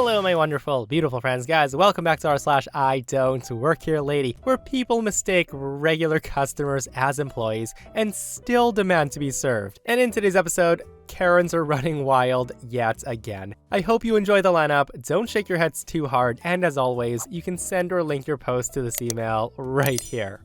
Hello my wonderful, beautiful friends, guys. Welcome back to r/IDontWorkHereLady, where people mistake regular customers as employees and still demand to be served. And in today's episode, Karens are running wild yet again. I hope you enjoy the lineup, don't shake your heads too hard, and as always, you can send or link your post to this email right here.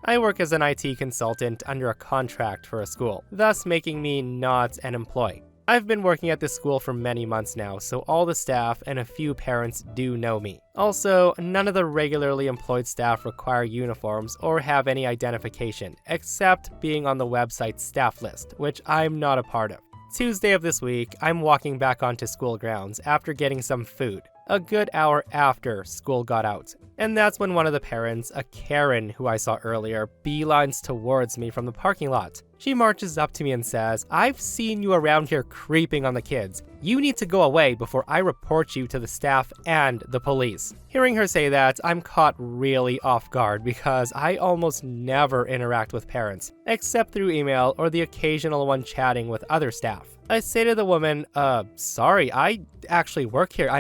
I work as an IT consultant under a contract for a school, thus making me not an employee. I've been working at this school for many months now, so all the staff and a few parents do know me. Also, none of the regularly employed staff require uniforms or have any identification, except being on the website's staff list, which I'm not a part of. Tuesday of this week, I'm walking back onto school grounds after getting some food, a good hour after school got out. And that's when one of the parents, a Karen who I saw earlier, beelines towards me from the parking lot. She marches up to me and says, "I've seen you around here creeping on the kids. You need to go away before I report you to the staff and the police." Hearing her say that, I'm caught really off guard because I almost never interact with parents, except through email or the occasional one chatting with other staff. I say to the woman, sorry, I actually work here.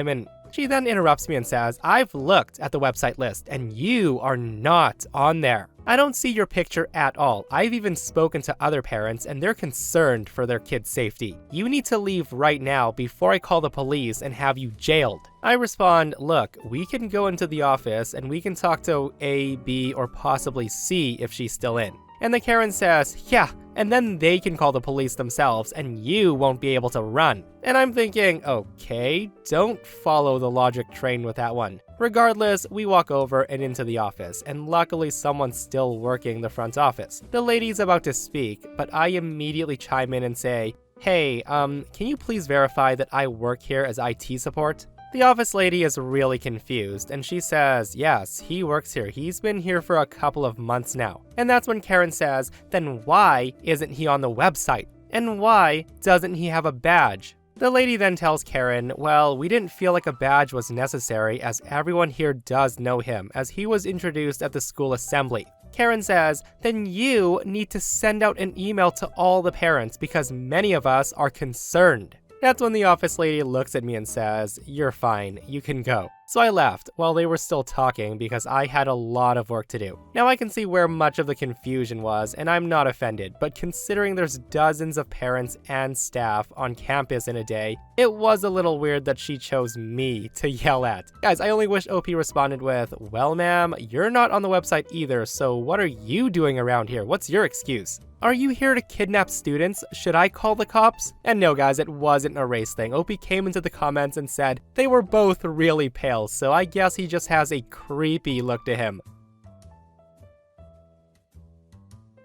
She then interrupts me and says, "I've looked at the website list and you are not on there. I don't see your picture at all. I've even spoken to other parents and they're concerned for their kids' safety. You need to leave right now before I call the police and have you jailed." I respond, "Look, we can go into the office and we can talk to A, B, or possibly C if she's still in." And the Karen says, "Yeah, and then they can call the police themselves and you won't be able to run." And I'm thinking, okay, don't follow the logic train with that one. Regardless, we walk over and into the office, and luckily someone's still working the front office. The lady's about to speak, but I immediately chime in and say, "Hey, can you please verify that I work here as IT support?" The office lady is really confused, and she says, "Yes, he works here. He's been here for a couple of months now." And that's when Karen says, "Then why isn't he on the website? And why doesn't he have a badge?" The lady then tells Karen, "Well, we didn't feel like a badge was necessary as everyone here does know him, as he was introduced at the school assembly." Karen says, "Then you need to send out an email to all the parents because many of us are concerned." That's when the office lady looks at me and says, "You're fine, you can go." So I left while they were still talking because I had a lot of work to do. Now I can see where much of the confusion was, and I'm not offended, but considering there's dozens of parents and staff on campus in a day, it was a little weird that she chose me to yell at. Guys, I only wish OP responded with, "Well ma'am, you're not on the website either, so what are you doing around here? What's your excuse? Are you here to kidnap students? Should I call the cops?" And no guys, it wasn't a race thing. OP came into the comments and said they were both really pale, so I guess he just has a creepy look to him.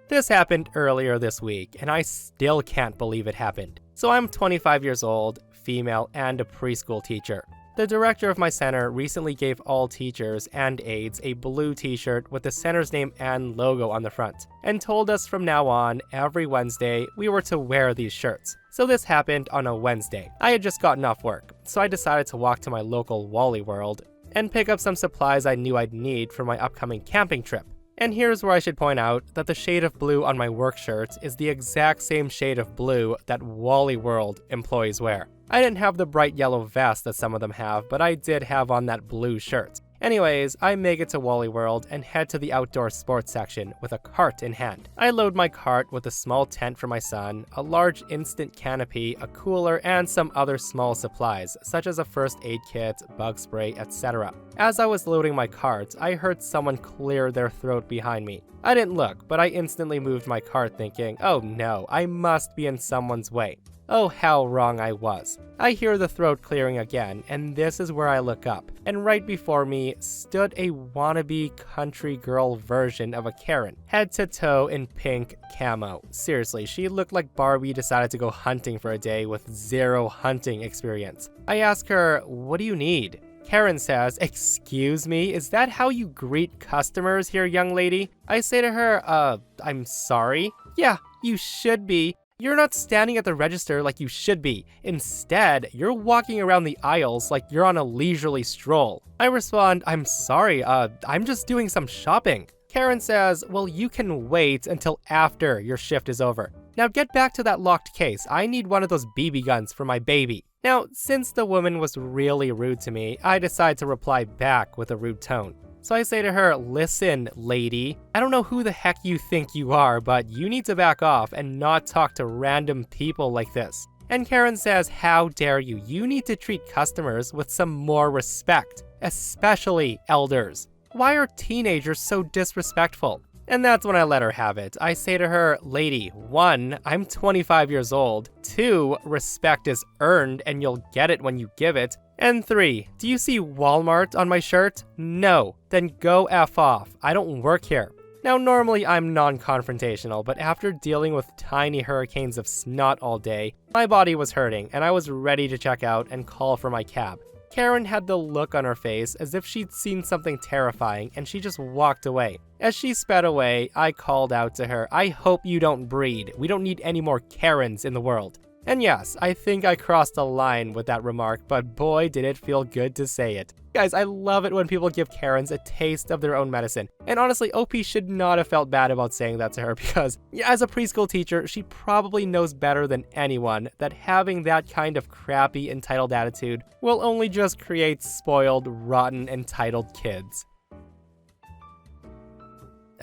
This happened earlier this week, and I still can't believe it happened. So I'm 25 years old, female, and a preschool teacher. The director of my center recently gave all teachers and aides a blue t-shirt with the center's name and logo on the front, and told us from now on, every Wednesday, we were to wear these shirts. So this happened on a Wednesday. I had just gotten off work, so I decided to walk to my local Wally World and pick up some supplies I knew I'd need for my upcoming camping trip. And here's where I should point out that the shade of blue on my work shirt is the exact same shade of blue that Wally World employees wear. I didn't have the bright yellow vest that some of them have, but I did have on that blue shirt. Anyways, I make it to Wally World and head to the outdoor sports section with a cart in hand. I load my cart with a small tent for my son, a large instant canopy, a cooler, and some other small supplies, such as a first aid kit, bug spray, etc. As I was loading my cart, I heard someone clear their throat behind me. I didn't look, but I instantly moved my cart thinking, "Oh no, I must be in someone's way." Oh, how wrong I was. I hear the throat clearing again, and this is where I look up, and right before me stood a wannabe country girl version of a Karen, head to toe in pink camo. Seriously, she looked like Barbie decided to go hunting for a day with zero hunting experience. I ask her, "What do you need?" Karen says, "Excuse me, is that how you greet customers here, young lady?" I say to her, I'm sorry? "Yeah, you should be. You're not standing at the register like you should be. Instead, you're walking around the aisles like you're on a leisurely stroll." I respond, "I'm sorry, I'm just doing some shopping." Karen says, "Well, you can wait until after your shift is over." Now get back to that locked case. I need one of those BB guns for my baby. Now, since the woman was really rude to me, I decide to reply back with a rude tone. So I say to her, listen, lady, I don't know who the heck you think you are, but you need to back off and not talk to random people like this. And Karen says, how dare you? You need to treat customers with some more respect, especially elders. Why are teenagers so disrespectful? And that's when I let her have it. I say to her, lady, 1, I'm 25 years old. 2, respect is earned and you'll get it when you give it. And 3, do you see Walmart on my shirt? No. Then go F off. I don't work here. Now, normally I'm non-confrontational, but after dealing with tiny hurricanes of snot all day, my body was hurting and I was ready to check out and call for my cab. Karen had the look on her face as if she'd seen something terrifying and she just walked away. As she sped away, I called out to her, I hope you don't breed. We don't need any more Karens in the world. And yes, I think I crossed a line with that remark, but boy did it feel good to say it. Guys, I love it when people give Karens a taste of their own medicine. And honestly, OP should not have felt bad about saying that to her because, as a preschool teacher, she probably knows better than anyone that having that kind of crappy, entitled attitude will only just create spoiled, rotten, entitled kids.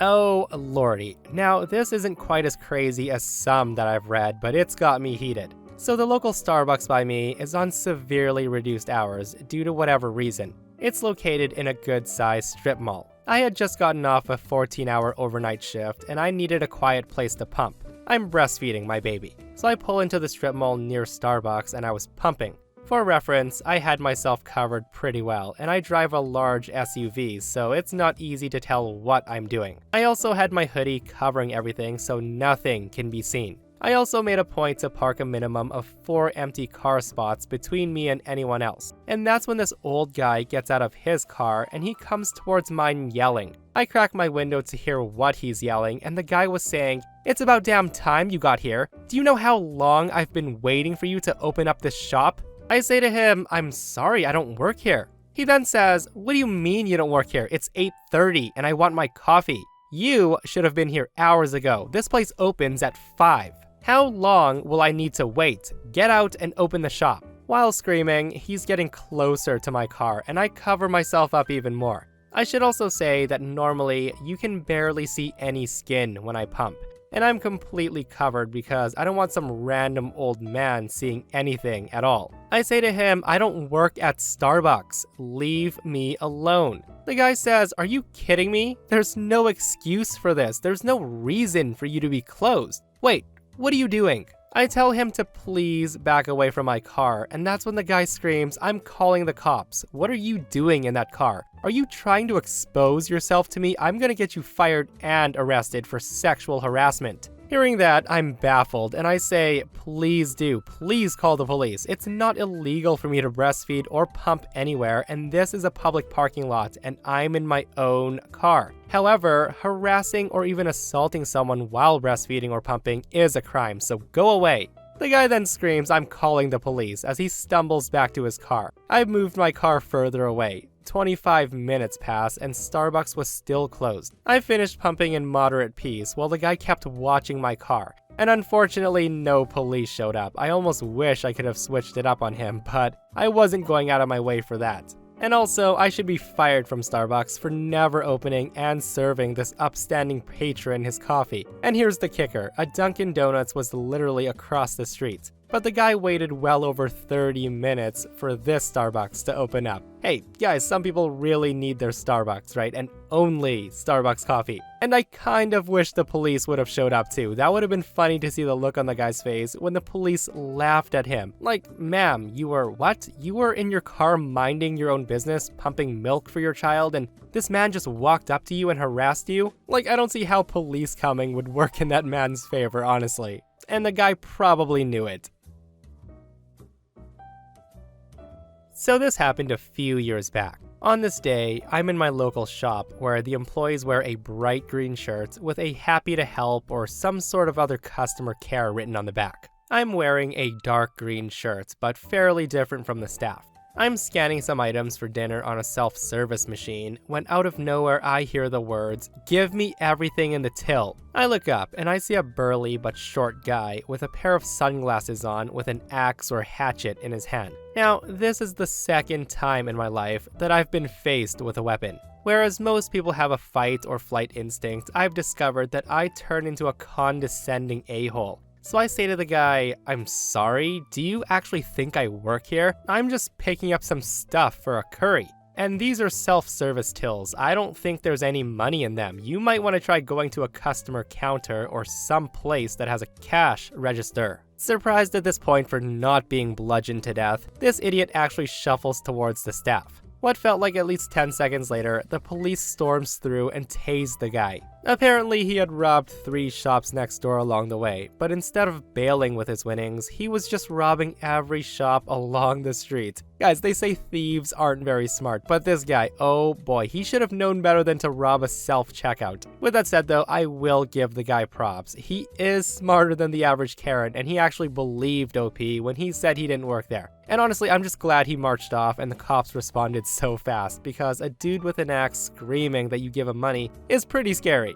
Oh lordy. Now, this isn't quite as crazy as some that I've read, but it's got me heated. So the local Starbucks by me is on severely reduced hours due to whatever reason. It's located in a good-sized strip mall. I had just gotten off a 14-hour overnight shift and I needed a quiet place to pump. I'm breastfeeding my baby. So I pull into the strip mall near Starbucks and I was pumping. For reference, I had myself covered pretty well, and I drive a large SUV, so it's not easy to tell what I'm doing. I also had my hoodie covering everything, so nothing can be seen. I also made a point to park a minimum of 4 empty car spots between me and anyone else. And that's when this old guy gets out of his car and he comes towards mine yelling. I crack my window to hear what he's yelling, and the guy was saying, "It's about damn time you got here. Do you know how long I've been waiting for you to open up this shop?" I say to him, I'm sorry, I don't work here. He then says, what do you mean you don't work here? It's 8:30 and I want my coffee. You should have been here hours ago. This place opens at 5. How long will I need to wait? Get out and open the shop. While screaming, he's getting closer to my car and I cover myself up even more. I should also say that normally you can barely see any skin when I pump. And I'm completely covered because I don't want some random old man seeing anything at all. I say to him, I don't work at Starbucks. Leave me alone. The guy says, are you kidding me? There's no excuse for this. There's no reason for you to be closed. Wait, what are you doing? I tell him to please back away from my car, and that's when the guy screams, I'm calling the cops. What are you doing in that car? Are you trying to expose yourself to me? I'm gonna get you fired and arrested for sexual harassment. Hearing that, I'm baffled, and I say, please call the police. It's not illegal for me to breastfeed or pump anywhere, and this is a public parking lot, and I'm in my own car. However, harassing or even assaulting someone while breastfeeding or pumping is a crime, so go away. The guy then screams, I'm calling the police, as he stumbles back to his car. I've moved my car further away. 25 minutes pass and Starbucks was still closed. I finished pumping in moderate peace while the guy kept watching my car. And unfortunately, no police showed up. I almost wish I could have switched it up on him, but I wasn't going out of my way for that. And also, I should be fired from Starbucks for never opening and serving this upstanding patron his coffee. And here's the kicker, a Dunkin' Donuts was literally across the street. But the guy waited well over 30 minutes for this Starbucks to open up. Hey, guys, some people really need their Starbucks, right? And only Starbucks coffee. And I kind of wish the police would have showed up too. That would have been funny to see the look on the guy's face when the police laughed at him. Like, ma'am, you were what? You were in your car minding your own business, pumping milk for your child, and this man just walked up to you and harassed you? Like, I don't see how police coming would work in that man's favor, honestly. And the guy probably knew it. So this happened a few years back. On this day, I'm in my local shop where the employees wear a bright green shirt with a happy to help or some sort of other customer care written on the back. I'm wearing a dark green shirt, but fairly different from the staff. I'm scanning some items for dinner on a self-service machine when out of nowhere I hear the words, "Give me everything in the till." I look up and I see a burly but short guy with a pair of sunglasses on with an axe or hatchet in his hand. Now, this is the second time in my life that I've been faced with a weapon. Whereas most people have a fight or flight instinct, I've discovered that I turn into a condescending a-hole. So I say to the guy, "I'm sorry, do you actually think I work here? I'm just picking up some stuff for a curry. And these are self-service tills. I don't think there's any money in them. You might want to try going to a customer counter or some place that has a cash register." Surprised at this point for not being bludgeoned to death, this idiot actually shuffles towards the staff. What felt like at least 10 seconds later, the police storms through and tased the guy. Apparently, he had robbed 3 shops next door along the way, but instead of bailing with his winnings, he was just robbing every shop along the street. Guys, they say thieves aren't very smart, but this guy, oh boy, he should have known better than to rob a self-checkout. With that said though, I will give the guy props. He is smarter than the average Karen, and he actually believed OP when he said he didn't work there. And honestly, I'm just glad he marched off and the cops responded so fast, because a dude with an axe screaming that you give him money is pretty scary.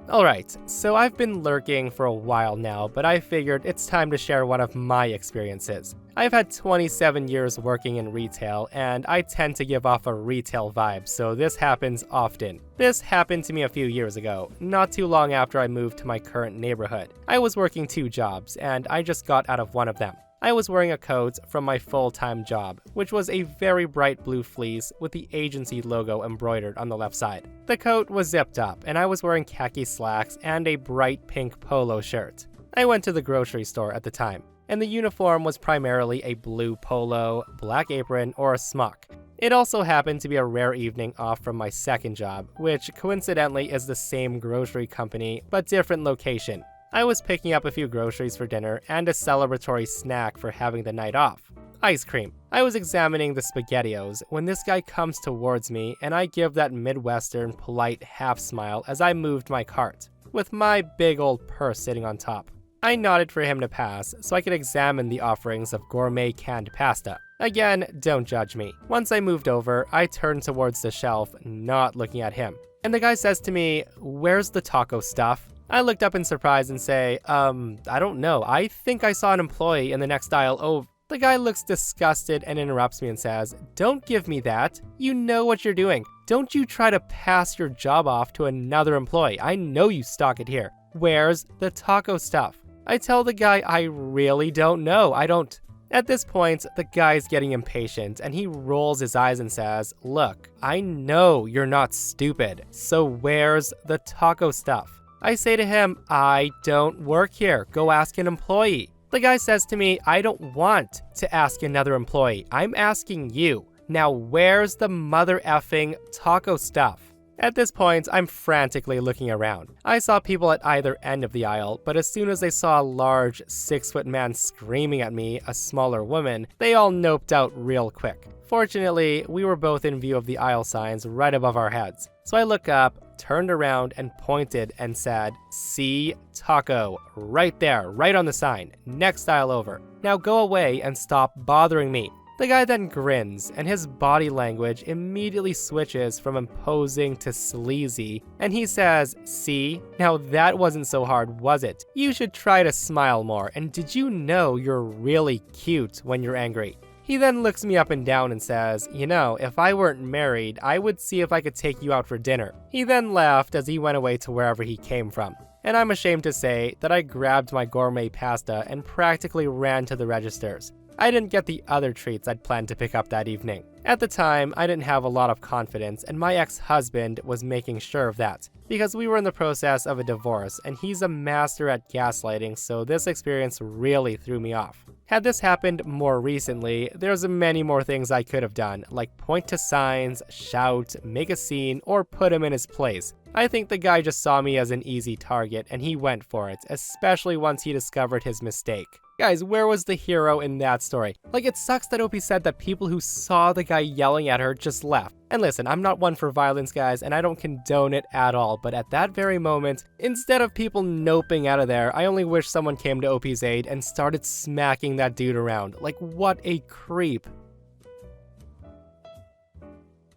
Alright, so I've been lurking for a while now, but I figured it's time to share one of my experiences. I've had 27 years working in retail, and I tend to give off a retail vibe, so this happens often. This happened to me a few years ago, not too long after I moved to my current neighborhood. I was working 2 jobs, and I just got out of one of them. I was wearing a coat from my full-time job, which was a very bright blue fleece with the agency logo embroidered on the left side. The coat was zipped up, and I was wearing khaki slacks and a bright pink polo shirt. I went to the grocery store at the time, and the uniform was primarily a blue polo, black apron, or a smock. It also happened to be a rare evening off from my second job, which coincidentally is the same grocery company, but different location. I was picking up a few groceries for dinner and a celebratory snack for having the night off. Ice cream. I was examining the SpaghettiOs when this guy comes towards me and I give that Midwestern polite half smile as I moved my cart, with my big old purse sitting on top. I nodded for him to pass so I could examine the offerings of gourmet canned pasta. Again, don't judge me. Once I moved over, I turned towards the shelf, not looking at him. And the guy says to me, "Where's the taco stuff?" I looked up in surprise and say, I don't know. I think I saw an employee in the next aisle over." The guy looks disgusted and interrupts me and says, "Don't give me that. You know what you're doing. Don't you try to pass your job off to another employee. I know you stock it here. Where's the taco stuff?" I tell the guy I really don't know. I don't. At this point, the guy's getting impatient and he rolls his eyes and says, "Look, I know you're not stupid. So where's the taco stuff?" I say to him, "I don't work here. Go ask an employee." The guy says to me, "I don't want to ask another employee. I'm asking you. Now where's the mother effing taco stuff?" At this point, I'm frantically looking around. I saw people at either end of the aisle, but as soon as they saw a large 6-foot man screaming at me, a smaller woman, they all noped out real quick. Fortunately, we were both in view of the aisle signs right above our heads. So I look up, turned around, and pointed and said, "See taco, right there, right on the sign, next aisle over. Now go away and stop bothering me." The guy then grins, and his body language immediately switches from imposing to sleazy, and he says, "See? Now that wasn't so hard, was it? You should try to smile more, and did you know you're really cute when you're angry?" He then looks me up and down and says, "You know, if I weren't married, I would see if I could take you out for dinner." He then laughed as he went away to wherever he came from. And I'm ashamed to say that I grabbed my gourmet pasta and practically ran to the registers. I didn't get the other treats I'd planned to pick up that evening. At the time, I didn't have a lot of confidence, and my ex-husband was making sure of that, because we were in the process of a divorce, and he's a master at gaslighting, so this experience really threw me off. Had this happened more recently, there's many more things I could have done, like point to signs, shout, make a scene, or put him in his place. I think the guy just saw me as an easy target, and he went for it, especially once he discovered his mistake. Guys, where was the hero in that story? Like, it sucks that Opie said that people who saw the guy yelling at her just left. And listen, I'm not one for violence, guys, and I don't condone it at all, but at that very moment, instead of people noping out of there, I only wish someone came to Opie's aid and started smacking that dude around. Like, what a creep.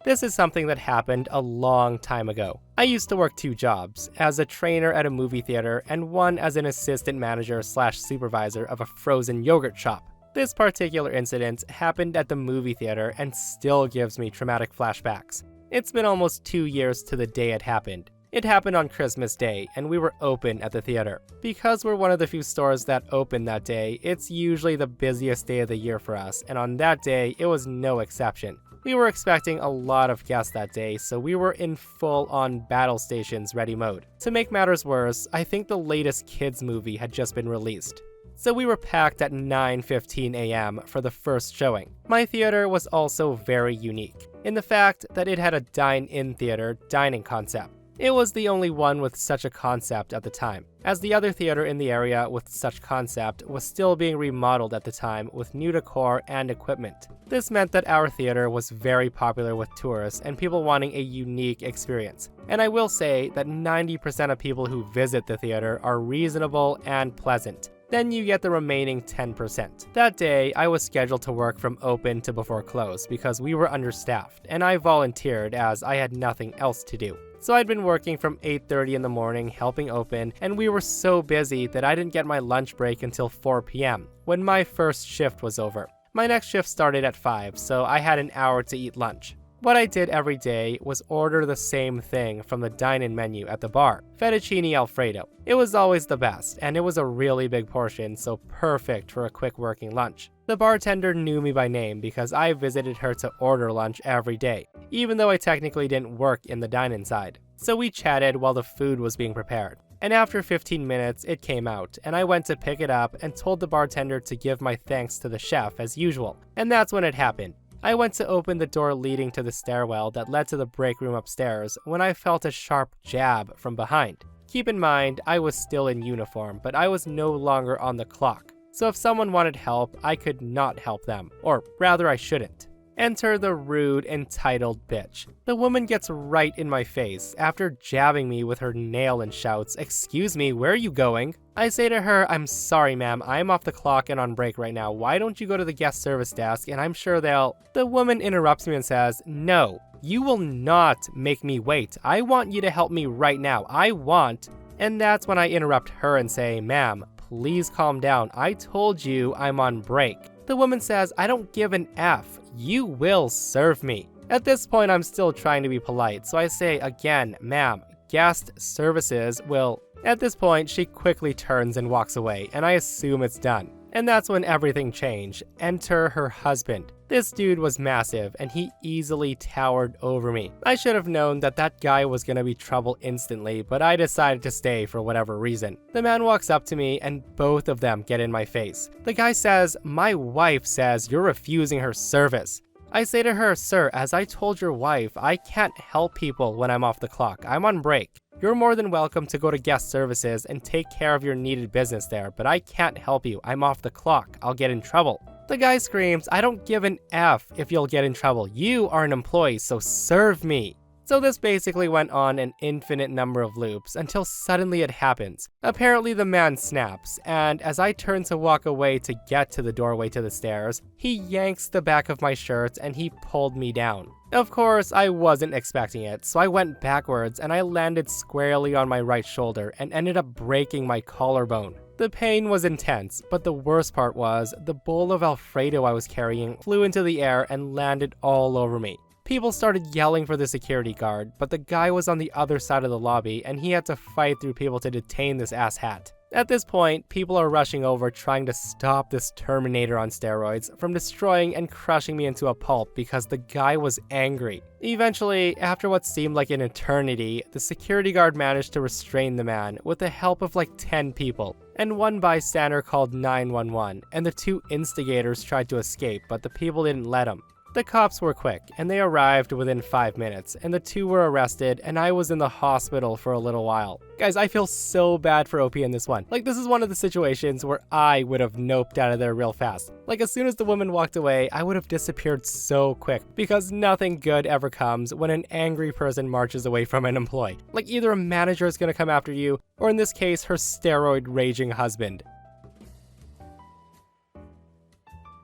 This is something that happened a long time ago. I used to work 2 jobs, as a trainer at a movie theater and one as an assistant manager / supervisor of a frozen yogurt shop. This particular incident happened at the movie theater and still gives me traumatic flashbacks. It's been almost 2 years to the day it happened. It happened on Christmas Day, and we were open at the theater. Because we're one of the few stores that open that day, it's usually the busiest day of the year for us, and on that day, it was no exception. We were expecting a lot of guests that day, so we were in full-on battle stations ready mode. To make matters worse, I think the latest kids movie had just been released. So we were packed at 9:15 a.m. for the first showing. My theater was also very unique, in the fact that it had a dine-in theater dining concept. It was the only one with such a concept at the time, as the other theater in the area with such concept was still being remodeled at the time with new decor and equipment. This meant that our theater was very popular with tourists and people wanting a unique experience. And I will say that 90% of people who visit the theater are reasonable and pleasant. Then you get the remaining 10%. That day, I was scheduled to work from open to before close because we were understaffed, and I volunteered as I had nothing else to do. So I'd been working from 8:30 in the morning helping open, and we were so busy that I didn't get my lunch break until 4 p.m. when my first shift was over. My next shift started at 5, so I had an hour to eat lunch. What I did every day was order the same thing from the dine-in menu at the bar, fettuccine alfredo. It was always the best, and it was a really big portion, so perfect for a quick working lunch. The bartender knew me by name because I visited her to order lunch every day, even though I technically didn't work in the dine-in side. So we chatted while the food was being prepared. And after 15 minutes, it came out, and I went to pick it up and told the bartender to give my thanks to the chef as usual. And that's when it happened. I went to open the door leading to the stairwell that led to the break room upstairs when I felt a sharp jab from behind. Keep in mind, I was still in uniform, but I was no longer on the clock. So if someone wanted help, I could not help them. Or rather, I shouldn't. Enter the rude, entitled bitch. The woman gets right in my face after jabbing me with her nail and shouts, "Excuse me, where are you going?" I say to her, "I'm sorry ma'am, I'm off the clock and on break right now. Why don't you go to the guest service desk and I'm sure they'll..." The woman interrupts me and says, "No, you will not make me wait. I want you to help me right now. I want..." And that's when I interrupt her and say, "Ma'am, please calm down. I told you I'm on break." The woman says, "I don't give an F. You will serve me." At this point, I'm still trying to be polite, so I say again, "Ma'am, guest services will..." At this point, she quickly turns and walks away, and I assume it's done. And that's when everything changed. Enter her husband. This dude was massive, and he easily towered over me. I should have known that that guy was gonna be trouble instantly, but I decided to stay for whatever reason. The man walks up to me, and both of them get in my face. The guy says, "My wife says you're refusing her service." I say to her, "Sir, as I told your wife, I can't help people when I'm off the clock. I'm on break. You're more than welcome to go to guest services and take care of your needed business there, but I can't help you. I'm off the clock. I'll get in trouble." The guy screams, "I don't give an F if you'll get in trouble. You are an employee, so serve me." So this basically went on an infinite number of loops until suddenly it happens. Apparently the man snaps, and as I turn to walk away to get to the doorway to the stairs, he yanks the back of my shirt and he pulled me down. Of course, I wasn't expecting it, so I went backwards and I landed squarely on my right shoulder and ended up breaking my collarbone. The pain was intense, but the worst part was the bowl of Alfredo I was carrying flew into the air and landed all over me. People started yelling for the security guard, but the guy was on the other side of the lobby and he had to fight through people to detain this asshat. At this point, people are rushing over trying to stop this Terminator on steroids from destroying and crushing me into a pulp because the guy was angry. Eventually, after what seemed like an eternity, the security guard managed to restrain the man with the help of like 10 people. And one bystander called 911, and the two instigators tried to escape, but the people didn't let them. The cops were quick, and they arrived within 5 minutes, and the two were arrested, and I was in the hospital for a little while. Guys, I feel so bad for OP in this one. Like, this is one of the situations where I would have noped out of there real fast. Like, as soon as the woman walked away, I would have disappeared so quick, because nothing good ever comes when an angry person marches away from an employee. Like, either a manager is gonna come after you, or in this case, her steroid-raging husband.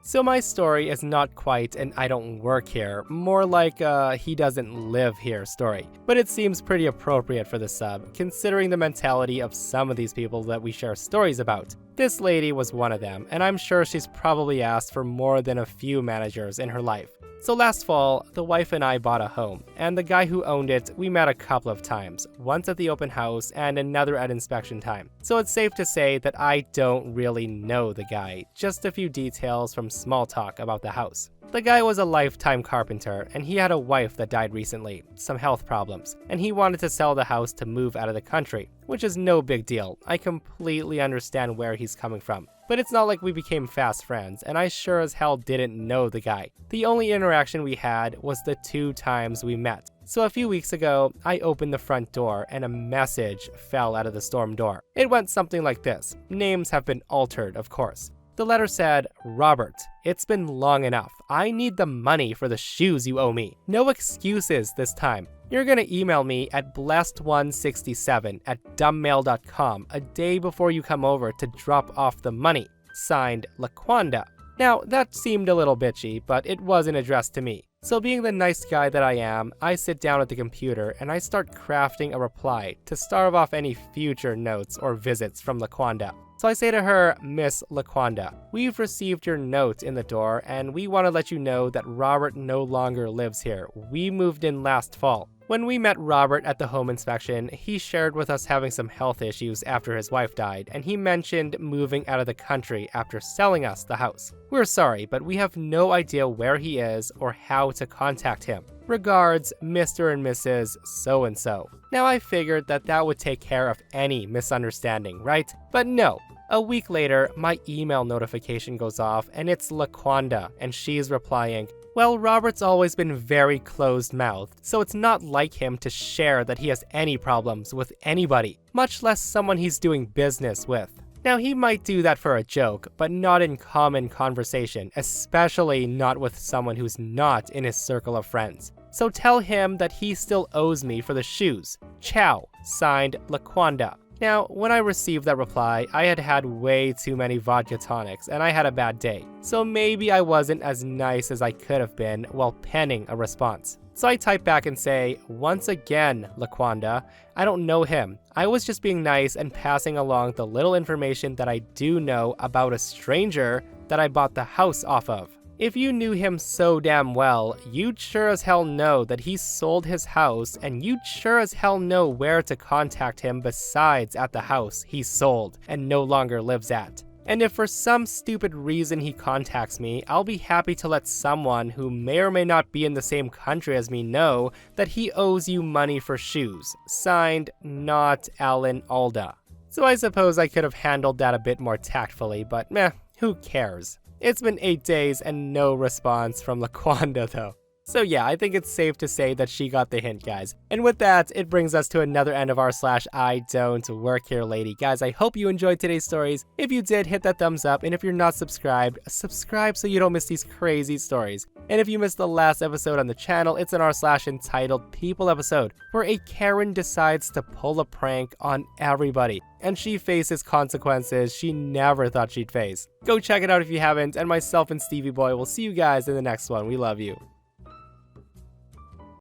So my story is not quite an I don't work here, more like a he doesn't live here story. But it seems pretty appropriate for the sub, considering the mentality of some of these people that we share stories about. This lady was one of them, and I'm sure she's probably asked for more than a few managers in her life. So last fall, the wife and I bought a home, and the guy who owned it we met a couple of times, once at the open house and another at inspection time. So it's safe to say that I don't really know the guy, just a few details from small talk about the house. The guy was a lifetime carpenter, and he had a wife that died recently, some health problems, and he wanted to sell the house to move out of the country, which is no big deal. I completely understand where he's coming from. But it's not like we became fast friends, and I sure as hell didn't know the guy. The only interaction we had was the 2 times we met. So a few weeks ago, I opened the front door and a message fell out of the storm door. It went something like this. Names have been altered, of course. The letter said, "Robert, it's been long enough. I need the money for the shoes you owe me. No excuses this time. You're gonna email me at blessed167@dumbmail.com a day before you come over to drop off the money. Signed, Laquanda." Now, that seemed a little bitchy, but it wasn't addressed to me. So being the nice guy that I am, I sit down at the computer and I start crafting a reply to starve off any future notes or visits from Laquanda. So I say to her, "Miss Laquanda, we've received your note in the door and we want to let you know that Robert no longer lives here. We moved in last fall." When we met Robert at the home inspection, he shared with us having some health issues after his wife died, and he mentioned moving out of the country after selling us the house. We're sorry, but we have no idea where he is or how to contact him. Regards, Mr. and Mrs. So-and-so. Now I figured that would take care of any misunderstanding, right? But no. A week later, my email notification goes off and it's Laquanda, and she's replying, "Well, Robert's always been very closed-mouthed, so it's not like him to share that he has any problems with anybody, much less someone he's doing business with." Now, he might do that for a joke, but not in common conversation, especially not with someone who's not in his circle of friends. So tell him that he still owes me for the shoes. Ciao. Signed, Laquanda. Now, when I received that reply, I had had way too many vodka tonics, and I had a bad day. So maybe I wasn't as nice as I could have been while penning a response. So I type back and say, "Once again, Laquanda, I don't know him. I was just being nice and passing along the little information that I do know about a stranger that I bought the house off of. If you knew him so damn well, you'd sure as hell know that he sold his house, and you'd sure as hell know where to contact him besides at the house he sold and no longer lives at. And if for some stupid reason he contacts me, I'll be happy to let someone who may or may not be in the same country as me know that he owes you money for shoes. Signed, NotAlanAlda." So I suppose I could have handled that a bit more tactfully, but meh, who cares? It's been 8 days and no response from Laquanda though. So yeah, I think it's safe to say that she got the hint, guys. And with that, it brings us to another end of our /IDontWorkHereLady. Guys, I hope you enjoyed today's stories. If you did, hit that thumbs up. And if you're not subscribed, subscribe so you don't miss these crazy stories. And if you missed the last episode on the channel, it's in our /entitled People episode, where a Karen decides to pull a prank on everybody. And she faces consequences she never thought she'd face. Go check it out if you haven't, and myself and Stevie Boy will see you guys in the next one. We love you.